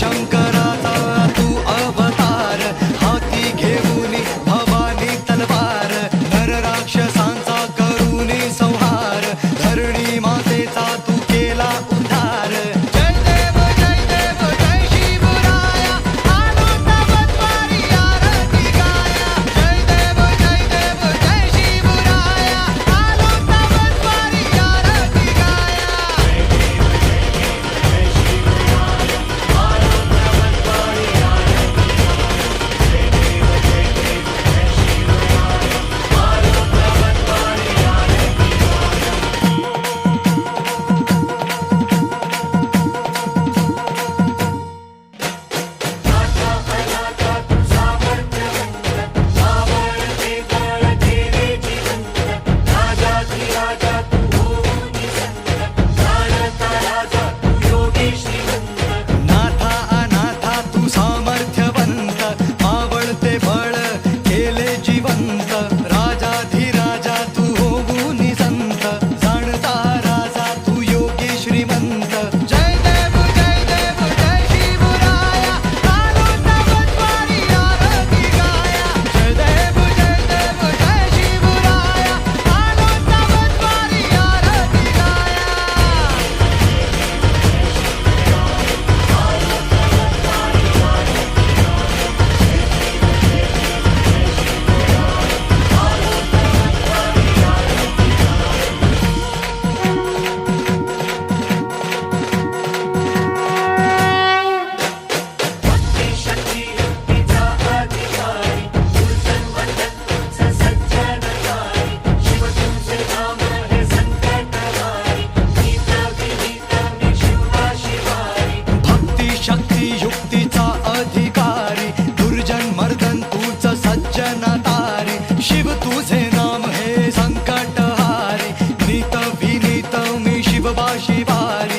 शंकराचा तू अवतार, हाती घेऊन भवानी तलवार, नर राक्षसांचा करूनी संहार, धरणी मातेचा तू केला उद्धार. जय देव जय शिवराया, आलो तवद्वारी आरती गाया. जय देव जय शिवराया, आलो तवद्वारी आरती गाया. नाथा अनाथा तू सामर्थ्यवंत, मावळते बळ केले जिवंत, राजाधिराजा तू होऊन संत, जाणता राजा तू योगी श्रीमंत. जय देव जय शिवराया, आलो तवद्वारी आरती गाया. जय देव जय शिवराया, आलो तवद्वारी आरती गाया. भक्ती शक्ती युक्तीचा अधिकारी, दुर्जन मर्दन तूच सज्जनतारी, शिव तुझे नाम हे संकटहारी, नीत विनीत मी शिवबा शिवारी.